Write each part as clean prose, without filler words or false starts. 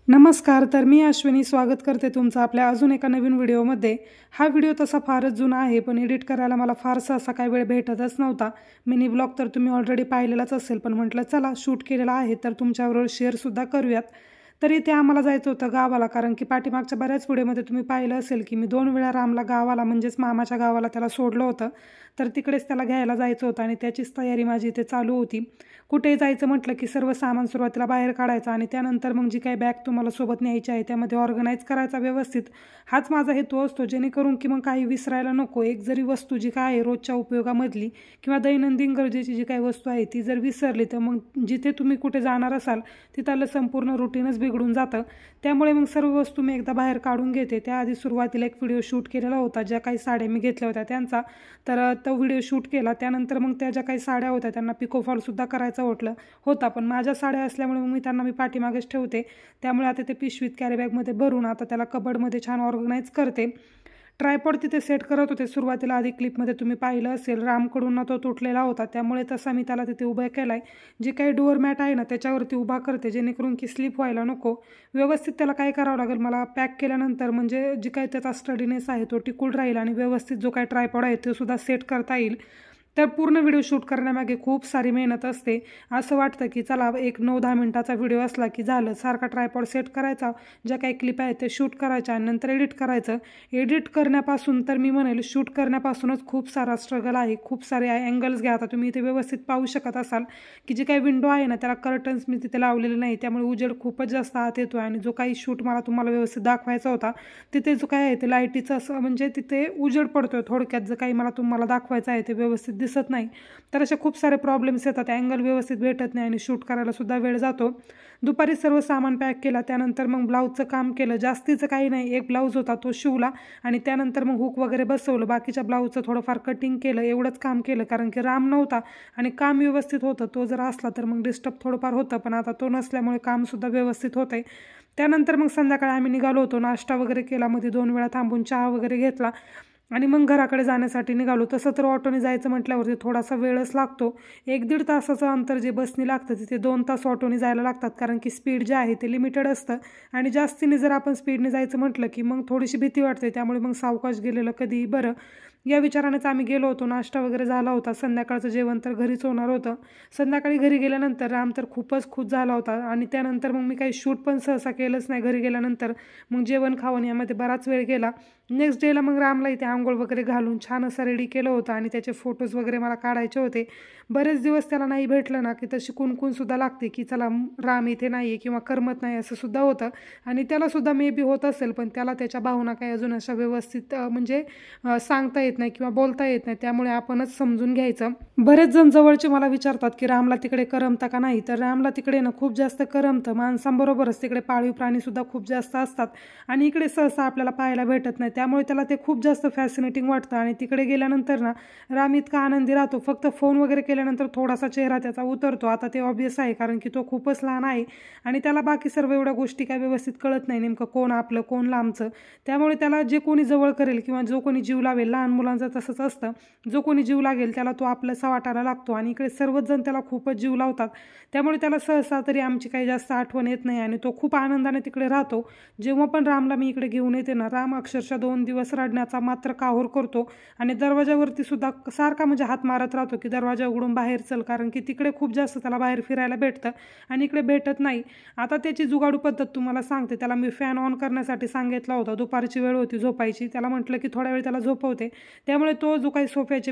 नमस्कार. तर मी अश्विनी स्वागत करते तुमचं आपल्या अजून एका नवीन व्हिडिओमध्ये. हा व्हिडिओ तसा फारच जुना आहे, पण एडिट करायला मला फारसा असा काही वेळ भेटतच नव्हता. मिनी ब्लॉग तर तुम्ही ऑलरेडी पाहिलेलाच असेल, पण म्हटलं चला शूट केलेला आहे तर तुमच्याबरोबर शेअरसुद्धा करूयात. तर इथे आम्हाला जायचं होतं गावाला, कारण की पाठीमागच्या बऱ्याच व्हिडिओमध्ये तुम्ही पाहिलं असेल की मी 2 वेळा रामला गावाला म्हणजेच मामाच्या गावाला त्याला सोडलं होतं. तर तिकडेच त्याला घ्यायला जायचं होतं आणि त्याचीच तयारी माझी इथे चालू होती. कुठेही जायचं म्हटलं की सर्व सामान सुरुवातीला बाहेर काढायचं आणि त्यानंतर मग जी काही बॅग तुम्हाला सोबत न्यायची आहे त्यामध्ये ऑर्गनाईज करायचा व्यवस्थित. हाच माझा हेतू असतो, जेणेकरून की मग काही विसरायला नको. एक जरी वस्तू जी काय आहे रोजच्या उपयोगामधली किंवा दैनंदिन गरजेची जी काही वस्तू आहे ती जर विसरली तर मग जिथे तुम्ही कुठे जाणार असाल तिथलं संपूर्ण रुटीनच बिघडून जातं. त्यामुळे मग सर्व वस्तू मी एकदा बाहेर काढून घेते. त्याआधी सुरुवातीला एक व्हिडिओ शूट केलेला होता, ज्या काही साड्या मी घेतल्या होत्या त्यांचा. तर तो व्हिडिओ शूट केला. त्यानंतर मग त्या ज्या काही साड्या होत्या त्यांना पिकोफॉलसुद्धा करायचं होता, पण माझ्या साड्या असल्यामुळे मग मी त्यांना पाठीमागेच ठेवते. त्यामुळे आता ते पिशवीत कॅरीबॅगमध्ये भरून आता त्याला कबडमध्ये छान ऑर्गनाईज करते. ट्रायपॉड तिथे सेट करत होते सुरुवातीला. आधी क्लिपमध्ये तुम्ही पाहिलं असेल रामकडून ना तो तुटलेला होता, त्यामुळे तसा मी त्याला तिथे उभा केला आहे. जे काही डोअर मॅट आहे ना त्याच्यावरती उभा करते, जेणेकरून की स्लिप व्हायला नको. व्यवस्थित त्याला काय करावं लागेल मला पॅक केल्यानंतर, म्हणजे जे काही त्याचा स्टडीनेस आहे तो टिकून राहील आणि व्यवस्थित जो काही ट्रायपॉड आहे तो सुद्धा सेट करता येईल. तर पूर्ण व्हिडिओ शूट करण्यामागे खूप सारी मेहनत असते. असं वाटतं की चला एक 9-10 मिनिटाचा व्हिडिओ असला की झालं, सारखा ट्रायपॉड सेट करायचा, ज्या काही क्लिप आहेत ते शूट करायच्या आणि नंतर एडिट करायचं. एडिट करण्यापासून तर मी म्हणेल शूट करण्यापासूनच खूप सारा स्ट्रगल आहे. खूप सारे अँगल्स घ्या. आता तुम्ही इथे व्यवस्थित पाहू शकत असाल की जी काही विंडो आहे ना त्याला कर्टन्स मी तिथे लावलेले नाही, त्यामुळे उजेड खूपच जास्त आत येतो आणि जो काही शूट मला तुम्हाला व्यवस्थित दाखवायचा होता तिथे जो काय आहे ते लाईटीचं असं म्हणजे तिथे उजेड पडतोय. थोडक्यात जे काही मला तुम्हाला दाखवायचं आहे ते व्यवस्थित दिसत नाही. तर असे खूप सारे प्रॉब्लेम्स येतात, अँगल व्यवस्थित भेटत नाही आणि शूट करायला सुद्धा वेळ जातो. दुपारी सर्व सामान पॅक केला. त्यानंतर मग ब्लाऊजचं काम केलं. जास्तीचं काही नाही, एक ब्लाऊज होता तो शिवला आणि त्यानंतर मग हुक वगैरे बसवलं. बाकीच्या ब्लाऊजचं थोडंफार कटिंग केलं, एवढंच काम केलं, कारण की राम नव्हता आणि काम व्यवस्थित होतं. तो जर असला तर मग डिस्टर्ब थोडंफार होतं, पण आता तो नसल्यामुळे कामसुद्धा व्यवस्थित होतं आहे. त्यानंतर मग संध्याकाळी आम्ही निघालो होतो. नाश्ता वगैरे केला, मध्ये 2 वेळा थांबून चहा वगैरे घेतला आणि मग घराकडे जाण्यासाठी निघालो. तसं तर ऑटोने जायचं म्हटल्यावरती थोडासा वेळच लागतो. 1-1.5 तासाचं अंतर जे बसनी लागतं तिथे 2 तास ऑटोने जायला लागतात, कारण की स्पीड जे आहे ते लिमिटेड असतं आणि जास्तीने जर आपण स्पीडने जायचं म्हटलं की मग थोडीशी भीती वाटते. त्यामुळे मग सावकाश गेलेलं कधीही बरं, या विचारानेच आम्ही गेलो होतो. नाश्ता वगैरे झाला होता. संध्याकाळचं जेवण तर घरीच होणार होतं. संध्याकाळी घरी गेल्यानंतर राम तर खूपच खुश झाला होता आणि त्यानंतर मग मी काही शूट पण सहसा केलंच नाही घरी गेल्यानंतर. मग जेवण खावण यामध्ये बराच वेळ गेला. नेक्स्ट डेला मग रामला इथे आंघोळ वगैरे घालून छान असं रेडी केलं होतं आणि त्याचे फोटोज वगैरे मला काढायचे होते. बरेच दिवस त्याला नाही भेटलं ना की तशी कुणकुणसुद्धा लागते की चला राम इथे नाही आहे किंवा करमत नाही असं सुद्धा होतं आणि त्यालासुद्धा मे बी होत असेल, पण त्याला त्याच्या भावना काही अजून अशा व्यवस्थित म्हणजे सांगता येत नाही किंवा बोलता येत नाही, त्यामुळे आपणच समजून घ्यायचं. बरेच जण जवळचे मला विचारतात की रामला तिकडे करमतं का नाही, तर रामला तिकडे ना खूप जास्त करमतं. माणसांबरोबरच तिकडे पाळीव प्राणीसुद्धा खूप जास्त असतात आणि इकडे सहसा आपल्याला पाहायला भेटत नाही, त्यामुळे त्याला ते खूप जास्त फॅसिनेटिंग वाटतं. आणि तिकडे गेल्यानंतर ना राम इतका आनंदी राहतो. फक्त फोन वगैरे केल्यानंतर थोडासा चेहरा त्याचा उतरतो. आता ते ऑब्वियस आहे, कारण की तो खूपच लहान आहे आणि त्याला बाकी सर्व एवढ्या गोष्टी काय व्यवस्थित कळत नाही, नेमकं कोण आपलं कोण लांबचं. त्यामुळे त्याला जे कोणी जवळ करेल किंवा जो कोणी जीव लावेल, लहान मुलांचं तसंच असतं, जो कोणी जीव लागेल त्याला तो आपलासा वाटायला लागतो आणि इकडे सर्वच जण त्याला खूपच जीव लावतात. त्यामुळे त्याला सहसा तरी आमची काही जास्त आठवण येत नाही आणि तो खूप आनंदाने तिकडे राहतो. जेव्हा पण रामला मी इकडे घेऊन येते ना, राम अक्षरशः 2 दिवस रडण्याचा मात्र काहोर करतो आणि दरवाजावरती सुद्धा सारखा म्हणजे हात मारत राहतो की दरवाजा उघडून बाहेर चल, कारण की तिकडे खूप जास्त त्याला बाहेर फिरायला भेटतं आणि इकडे भेटत नाही. आता त्याची जुगाडू पद्धत तुम्हाला सांगते. त्याला मी फॅन ऑन करण्यासाठी सांगितला होता. दुपारची वेळ होती झोपायची. त्याला म्हटलं की थोड्या वेळ त्याला झोपवते, त्यामुळे तो जो काही सोफ्याचे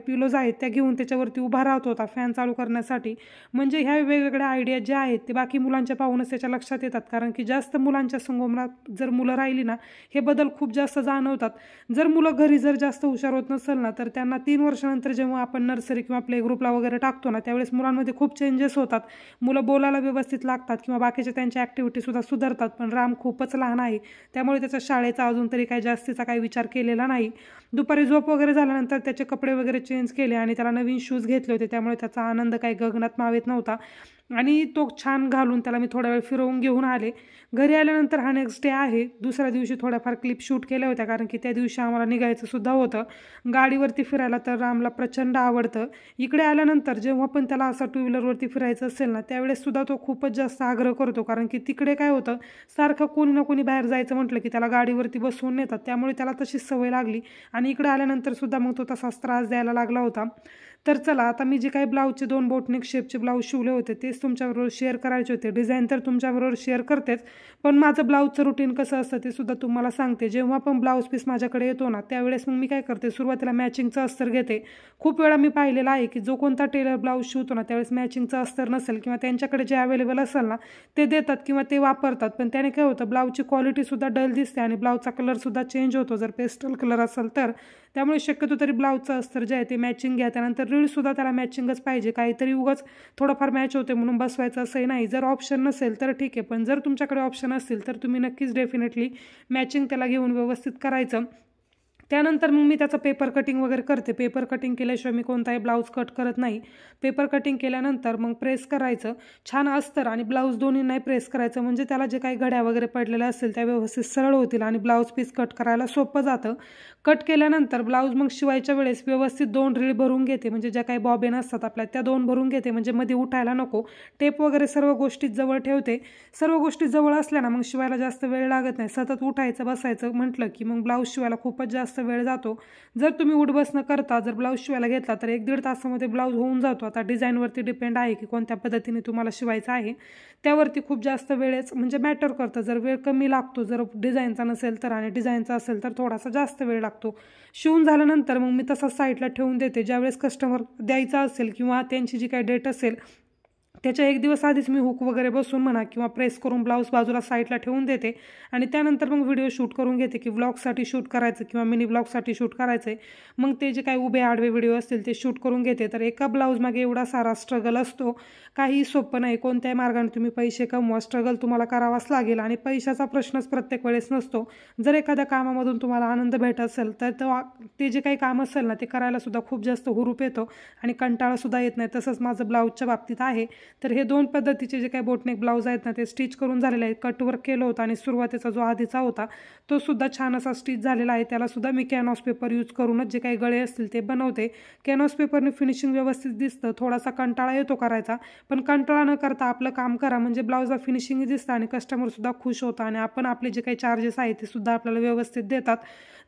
पिलोज आहेत त्या घेऊन त्याच्यावरती उभा राहत होता फॅन चालू करण्यासाठी. म्हणजे ह्या वेगवेगळ्या आयडिया ज्या आहेत ते बाकी मुलांच्या पाहूनच त्याच्या लक्षात येतात, कारण की जास्त मुलांच्या संगोपनात जर मुलं राहिली ना हे बदल खूप जास्त जाणवतात. जर मुलं घरी जर जास्त हुशार होत नसेल ना तर त्यांना 3 वर्षानंतर जेव्हा आपण नर्सरी किंवा प्ले ग्रुपला वगैरे टाकतो ना त्यावेळेस मुलांमध्ये खूप चेंजेस होतात. मुलं बोलायला व्यवस्थित लागतात किंवा बाकीच्या त्यांच्या ॲक्टिव्हिटीसुद्धा सुधारतात. पण राम खूपच लहान आहे, त्यामुळे त्याच्या शाळेचा अजून तरी काही जास्तीचा काही विचार केलेला नाही. दुपारी झोप वगैरे झाल्यानंतर त्याचे कपडे वगैरे चेंज केले आणि त्याला नवीन शूज घेतले होते, त्यामुळे त्याचा आनंद काही गगनात मावेत नव्हता आणि तो छान घालून त्याला मी थोडा वेळ फिरवून घेऊन आले. घरी आल्यानंतर हा नेक्स्ट डे आहे. दुसऱ्या दिवशी थोड्याफार क्लिप शूट केल्या होत्या, कारण की त्या दिवशी आम्हाला निघायचं सुद्धा होतं. गाडीवरती फिरायला तर रामला प्रचंड आवडतं. इकडे आल्यानंतर जेव्हा पण त्याला असं टू व्हीलरवरती फिरायचं असेल ना, त्यावेळेस सुद्धा तो खूपच जास्त आग्रह करतो, कारण की तिकडे काय होतं, सारखं कोणी ना कोणी बाहेर जायचं म्हटलं की त्याला गाडीवरती बसवून नेतात, त्यामुळे त्याला तशीच सवय लागली आणि इकडे आल्यानंतर सुद्धा मग तो तसाच त्रास द्यायला लागला होता. तर चला, आता मी जे काही ब्लाऊजचे 2 बोटनेक शेपचे ब्लाऊज शिवले होते तेच तुमच्याबरोबर शेअर करायचे होते. डिझाईन तर तुमच्याबरोबर शेअर करतेच, पण माझं ब्लाऊजचं रुटीन कसं असतं ते सुद्धा तुम्हाला सांगते. जेव्हा पण ब्लाऊज पीस माझ्याकडे येतो ना, त्यावेळेस मग मी काय करते, सुरुवातीला मॅचिंगचं अस्तर घेते. खूप वेळा मी पाहिलेलं आहे की जो कोणता टेलर ब्लाऊज शिवतो ना, त्यावेळेस मॅचिंगचं अस्तर नसेल किंवा त्यांच्याकडे जे अवेलेबल असेल ना ते देतात किंवा ते वापरतात, पण त्याने काय होतं, ब्लाऊजची क्वालिटीसुद्धा डल दिसते आणि ब्लाऊजचा कलरसुद्धा चेंज होतो जर पेस्टल कलर असेल तर. त्यामुळे शक्यतो तरी ब्लाऊजचं अस्तर जे आहे ते मॅचिंग घ्या. त्यानंतर रीळसुद्धा त्याला मॅचिंगच पाहिजे, काहीतरी उगाच थोडंफार मॅच होते म्हणून बसवायचं असंही नाही. जर ऑप्शन नसेल तर ठीक आहे, पण जर तुमच्याकडे ऑप्शन असतील तर तुम्ही नक्कीच डेफिनेटली मॅचिंग त्याला घेऊन व्यवस्थित करायचं. त्यानंतर मग मी त्याचं पेपर कटिंग वगैरे करते. पेपर कटिंग केल्याशिवाय मी कोणताही ब्लाऊज कट करत नाही. पेपर कटिंग केल्यानंतर मग प्रेस करायचं. छान अस्तर आणि ब्लाऊज दोन्ही नाही प्रेस करायचं, म्हणजे त्याला जे काही घड्या वगैरे पडलेल्या असतील त्या व्यवस्थित सरळ होतील आणि ब्लाऊज पीस कट करायला सोपं जातं. कट केल्यानंतर ब्लाऊज मग शिवायच्या वेळेस व्यवस्थित 2 रीळ भरून घेते, म्हणजे ज्या काही बॉबेन असतात आपल्या त्या 2 भरून घेते, म्हणजे मध्ये उठायला नको. टेप वगैरे सर्व गोष्टी जवळ ठेवते. सर्व गोष्टी जवळ असल्या ना मग शिवायला जास्त वेळ लागत नाही. सतत उठायचं बसायचं म्हटलं की मग ब्लाऊज शिवायला खूपच जास्त वेळ जातो. जर तुम्ही उठ बसणं करता जर ब्लाऊज शिवायला घेतला तर 1-1.5 तासामध्ये ब्लाऊज होऊन जातो. आता डिझाईनवरती डिपेंड आहे की कोणत्या पद्धतीने तुम्हाला शिवायचं आहे, त्यावरती खूप जास्त वेळेच म्हणजे मॅटर करतं. जर वेळ कमी लागतो जर डिझाईनचा नसेल तर, आणि डिझाईनचा असेल तर थोडासा जास्त वेळ लागतो. शिवून झाल्यानंतर मग मी तसाच साईडला ठेवून देते. ज्यावेळेस कस्टमर द्यायचा असेल किंवा त्यांची जी काही डेट असेल त्याच्या 1 दिवस आधीच मी हुक वगैरे बसून म्हणा किंवा प्रेस करून ब्लाऊज बाजूला साईडला ठेवून देते आणि त्यानंतर मग व्हिडिओ शूट करून घेते की व्लॉगसाठी शूट करायचं किंवा मिनी ब्लॉगसाठी शूट करायचं आहे. मग ते जे काही उभे आडवे व्हिडिओ असतील ते शूट करून घेते. तर एका ब्लाऊज मागे एवढा सारा स्ट्रगल असतो, काही सोपं नाही. कोणत्याही मार्गाने तुम्ही पैसे कमवा, स्ट्रगल तुम्हाला करावाच लागेल आणि पैशाचा प्रश्नच प्रत्येक वेळेस नसतो. जर एखाद्या कामामधून तुम्हाला आनंद भेटत असेल तर ते जे काही काम असेल ना ते करायला सुद्धा खूप जास्त हुरूप येतो आणि कंटाळासुद्धा येत नाही. तसंच माझं ब्लाऊजच्या बाबतीत आहे. तर हे 2 पद्धतीचे जे काही बोटनेक ब्लाऊज आहेत ना ते स्टिच करून झालेले आहेत. कटवर्क केलं होतं आणि सुरुवातीचा जो आधीचा होता तो सुद्धा छान असा स्टिच झालेला आहे. त्याला सुद्धा मी कॅनव्हास पेपर यूज करूनच जे काही गळे असतील ते बनवते. कॅनव्हास पेपरने फिनिशिंग व्यवस्थित दिसतं. थोडासा कंटाळा येतो करायचा, पण कंटाळा न करता आपलं काम करा, म्हणजे ब्लाऊजला फिनिशिंग दिसतं आणि कस्टमरसुद्धा खुश होतं आणि आपण आपले जे काही चार्जेस आहेत ते सुद्धा आपल्याला व्यवस्थित देतात.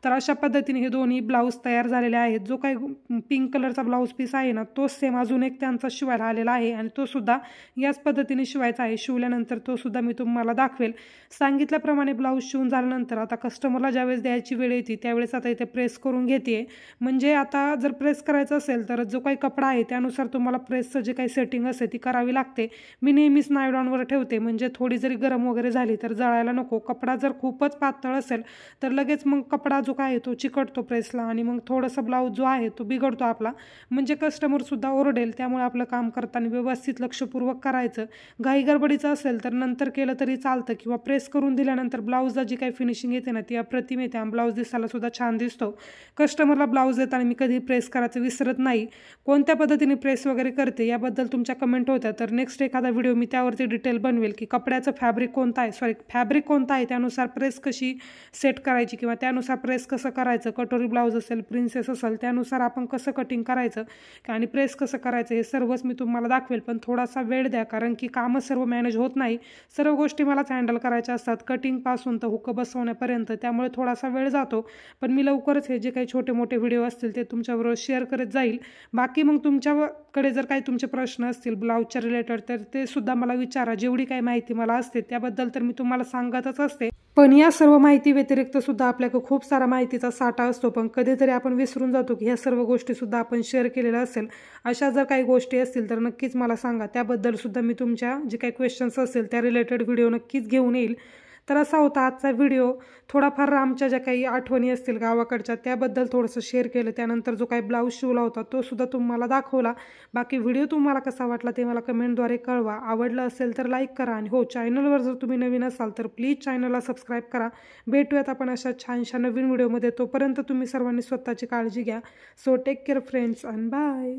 तर अशा पद्धतीने हे दोन्ही ब्लाऊज तयार झालेले आहेत. जो काही पिंक कलरचा ब्लाऊज पीस आहे ना तोच सेम अजून एक त्यांचा शिवायला आलेला आहे आणि तो सुद्धा याच पद्धतीने शिवायचा आहे. शिवल्यानंतर तो सुद्धा मी तुम्हाला दाखवेल. सांगितल्याप्रमाणे ब्लाऊज शिवून झाल्यानंतर आता कस्टमरला ज्यावेळेस द्यायची वेळ येते त्यावेळेस आता इथे प्रेस करून घेते. म्हणजे आता जर प्रेस करायचं असेल तर जो काही कपडा आहे त्यानुसार तुम्हाला प्रेसचं जे काही सेटिंग असते ती करावी लागते. मी नेहमीच नायलॉनवर ठेवते, म्हणजे थोडी जरी गरम वगैरे झाली तर जळायला नको. कपडा जर खूपच पातळ असेल तर लगेच मग कपडा जो काय आहे तो चिकटतो प्रेसला आणि मग थोडासा ब्लाऊज जो आहे तो बिघडतो आपला, म्हणजे कस्टमरसुद्धा ओरडेल. त्यामुळे आपलं काम करताना व्यवस्थित लक्षपूर्वक करायचं. घाई गडबडीचं असेल तर नंतर केलं तरी चालतं किंवा प्रेस करून दिल्यानंतर ब्लाऊजला जी काही फिनिशिंग येते ना ती अप्रतिम येते आणि ब्लाऊज दिसायला सुद्धा छान दिसतो. कस्टमरला ब्लाऊज देताना मी कधी प्रेस करायचं विसरत नाही. कोणत्या पद्धतीने प्रेस वगैरे करते याबद्दल तुमच्या कमेंट होत्या, तर नेक्स्ट एखादा व्हिडिओ मी त्यावरती डिटेल बनवेल की कपड्याचं फॅब्रिक कोणता आहे त्यानुसार प्रेस कशी सेट करायची किंवा त्यानुसार प्रेस कसं करायचं. कटोरी ब्लाऊज असेल, प्रिन्सेस असेल, त्यानुसार आपण कसं कटिंग करायचं आणि प्रेस कसं करायचं हे सर्वच मी तुम्हाला दाखवेल. पण थोडासा वेळ द्या, कारण की कामं सर्व मॅनेज होत नाही. सर्व गोष्टी मलाच हँडल करायच्या असतात, कटिंगपासून तर हुक बसवण्यापर्यंत, त्यामुळे थोडासा वेळ जातो. पण मी लवकरच हे जे काही छोटे मोठे व्हिडिओ असतील ते तुमच्याबरोबर शेअर करत जाईल. बाकी मग तुमच्याकडे जर काही तुमचे प्रश्न असतील ब्लाऊजच्या रिलेटेड तर ते सुद्धा मला विचारा. जेवढी काही माहिती मला असते त्याबद्दल तर मी तुम्हाला सांगतच असते, पण या सर्व माहिती व्यतिरिक्त सुद्धा आपल्याकडे खूप सारा माहितीचा साठा असतो. पण कधीतरी आपण विसरून जातो की ह्या सर्व गोष्टी सुद्धा आपण शेअर केलेल्या असेल. अशा जर काही गोष्टी असतील तर नक्कीच मला सांगा. त्याबद्दल सुद्धा मी तुमच्या जे काही क्वेश्चन्स असतील त्या रिलेटेड व्हिडिओ नक्कीच घेऊन येईल. तर असा होता आजचा व्हिडिओ. थोडाफार आमच्या ज्या काही आठवणी असतील गावाकडच्या त्याबद्दल थोडंसं शेअर केलं. त्यानंतर जो काही ब्लाऊज शिवला होता तो सुद्धा तुम्हाला दाखवला. बाकी व्हिडिओ तुम्हाला कसा वाटला ते मला कमेंटद्वारे कळवा. आवडलं असेल तर लाईक करा आणि हो, चॅनलवर जर तुम्ही नवीन असाल तर प्लीज चॅनलला सबस्क्राईब करा. भेटूयात आपण अशा छानशा नवीन व्हिडिओमध्ये. तोपर्यंत तुम्ही सर्वांनी स्वतःची काळजी घ्या. So take care friends and bye.